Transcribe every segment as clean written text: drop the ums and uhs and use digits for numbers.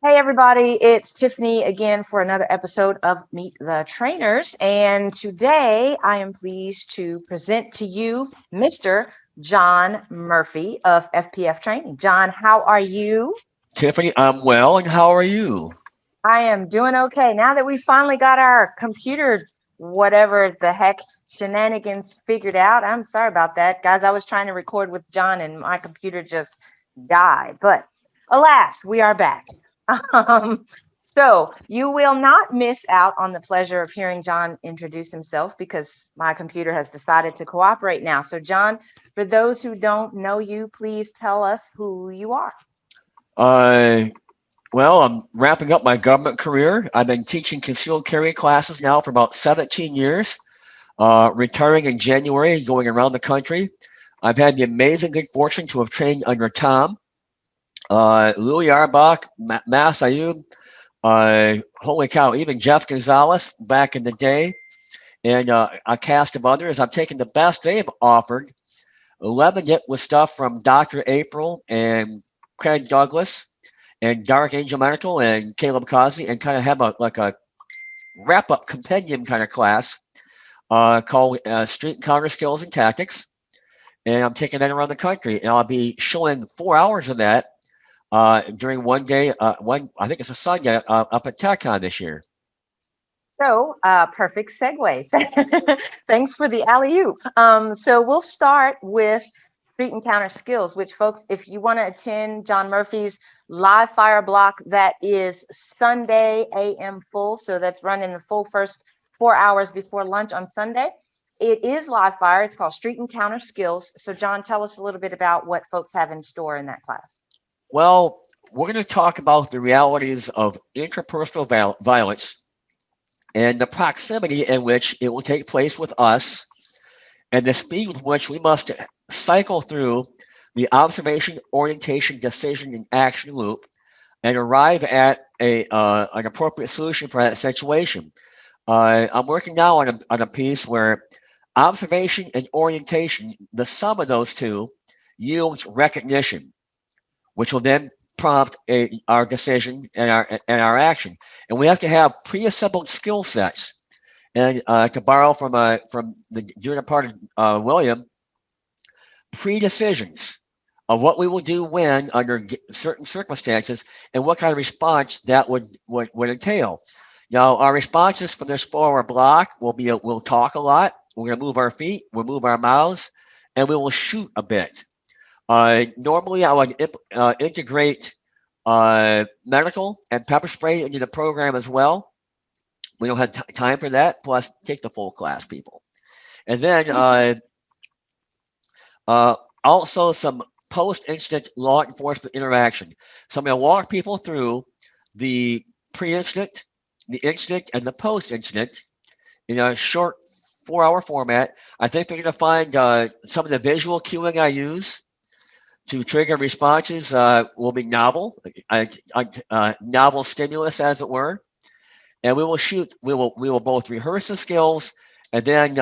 Hey everybody, it's Tiffany again for another episode of Meet the Trainers. And today I am pleased to present to you Mr. John Murphy of FPF Training. John, how are you? Tiffany, I'm well, and how are you? I am doing okay. Now that we finally got our computer, whatever the heck shenanigans figured out. I'm sorry about that. Guys, I was trying to record with John and my computer just died. But alas, we are back. Um, so you will not miss out on the pleasure of hearing John introduce himself because my computer has decided to cooperate now. So, John, for those who don't know you, please tell us who you are. Uh, I'm wrapping up my government career. I've been teaching concealed carry classes now for about 17 years, retiring in January and going around the country. I've had the amazing good fortune to have trained under Tom, Louis Arbach, Mass Ayub, holy cow, even Jeff Gonzalez back in the day, and a cast of others. I've taken the best they've offered, leavened it with stuff from Dr. April and Craig Douglas and Dark Angel Medical and Caleb Cosby, and kind of have a wrap up compendium kind of class called Street Encounter Skills and Tactics. And I'm taking that around the country, and I'll be showing 4 hours of that during one day. I think it's a Sunday up at Tac-Con this year. So, perfect segue. Thanks for the alley oop. So, we'll start with Street Encounter Skills, which, folks, if you want to attend John Murphy's live fire block, that is Sunday AM full. So, that's running the full first 4 hours before lunch on Sunday. It is live fire. It's called Street Encounter Skills. So, John, tell us a little bit about what folks have in store in that class. Well, we're going to talk about the realities of interpersonal violence and the proximity in which it will take place with us and the speed with which we must cycle through the observation, orientation, decision, and action loop and arrive at an appropriate solution for that situation. I'm working now on a piece where observation and orientation, the sum of those two, yields recognition, which will then prompt our decision and our action. And we have to have pre-assembled skill sets. And to borrow from the junior part of William, pre-decisions of what we will do when under certain circumstances and what kind of response that would entail. Now, our responses for this forward block will be we'll talk a lot, we're going to move our feet, we'll move our mouths, and we will shoot a bit. Normally, I would integrate medical and pepper spray into the program as well. We don't have time for that. Plus, take the full class, people. And then uh, also some post-incident law enforcement interaction. So I'm going to walk people through the pre-incident, the incident, and the post-incident in a short 4-hour format. I think they're going to find some of the visual cueing I use to trigger responses will be novel, novel stimulus, as it were. And we will shoot. We will both rehearse the skills and then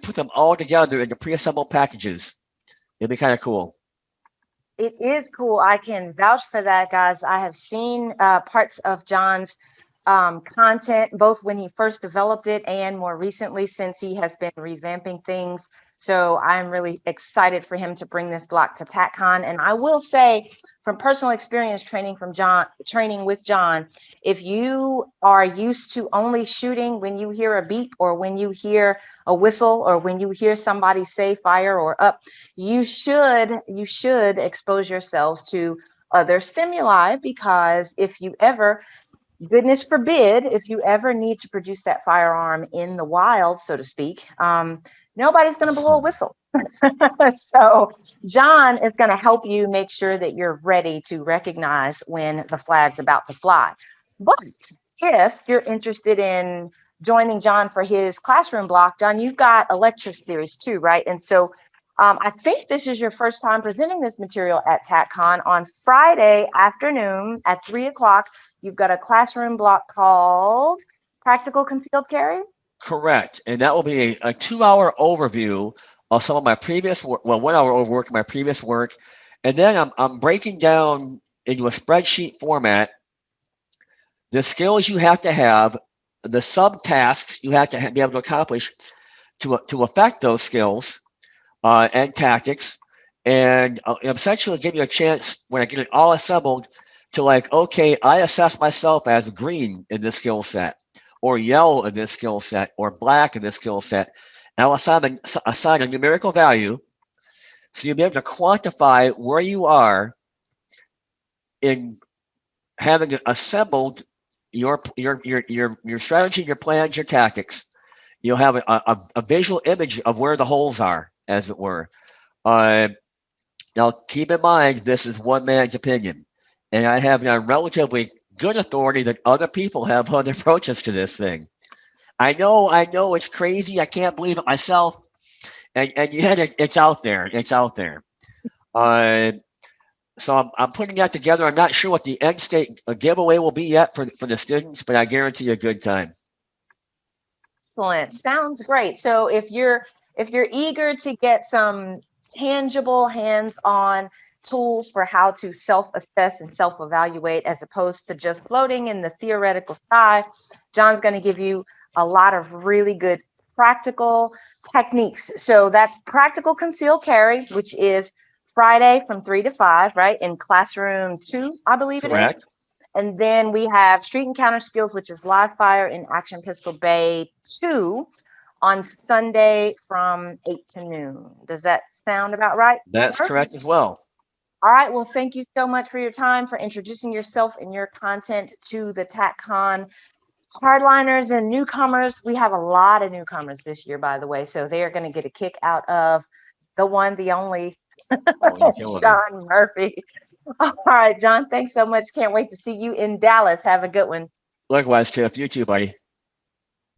put them all together into pre-assembled packages. It'd be kind of cool. It is cool. I can vouch for that, guys. I have seen parts of John's content, both when he first developed it and more recently since he has been revamping things. So I'm really excited for him to bring this block to TacCon. And I will say, from personal experience training with John, if you are used to only shooting when you hear a beep or when you hear a whistle or when you hear somebody say fire or up, you should expose yourselves to other stimuli, because if you ever, goodness forbid, if you ever need to produce that firearm in the wild, so to speak, nobody's going to blow a whistle. So John is going to help you make sure that you're ready to recognize when the flag's about to fly. But if you're interested in joining John for his classroom block, John, you've got electric series too, right? And so I think this is your first time presenting this material at TacCon. On Friday afternoon at 3 o'clock. You've got a classroom block called Practical Concealed Carry. Correct. And that will be a 2-hour overview of some of my previous work, well, 1 hour overwork of my previous work. And then I'm breaking down into a spreadsheet format the skills you have to have, the subtasks you have to be able to accomplish to affect those skills and tactics, and essentially give you a chance when I get it all assembled to like, okay, I assess myself as green in this skill set, or yellow in this skill set, or black in this skill set. And I'll assign a numerical value so you'll be able to quantify where you are in having assembled your strategy, your plans, your tactics. You'll have a visual image of where the holes are, as it were. Uh, Now, keep in mind, this is one man's opinion, and I have a relatively good authority that other people have other approaches to this thing. I know, it's crazy. I can't believe it myself, and yet it's out there. It's out there. Uh, so I'm putting that together. I'm not sure what the end state giveaway will be yet for the students, but I guarantee you a good time. Excellent. Sounds great. So if you're eager to get some tangible hands-on tools for how to self-assess and self-evaluate as opposed to just floating in the theoretical sky, John's going to give you a lot of really good practical techniques. So that's practical concealed carry, which is Friday from 3 to 5, right? In classroom 2, I believe it is. Correct? And then we have Street Encounter Skills, which is live fire in Action Pistol Bay 2 on Sunday from 8 to noon. Does that sound about right, That's sir? correct as well. All right. Well, thank you so much for your time, for introducing yourself and your content to the Tac-Con hardliners and newcomers. We have a lot of newcomers this year, by the way. So they are going to get a kick out of the one, the only Oh, you're killing me. John Murphy. All right, John. Thanks so much. Can't wait to see you in Dallas. Have a good one. Likewise, Tiff. You too, buddy.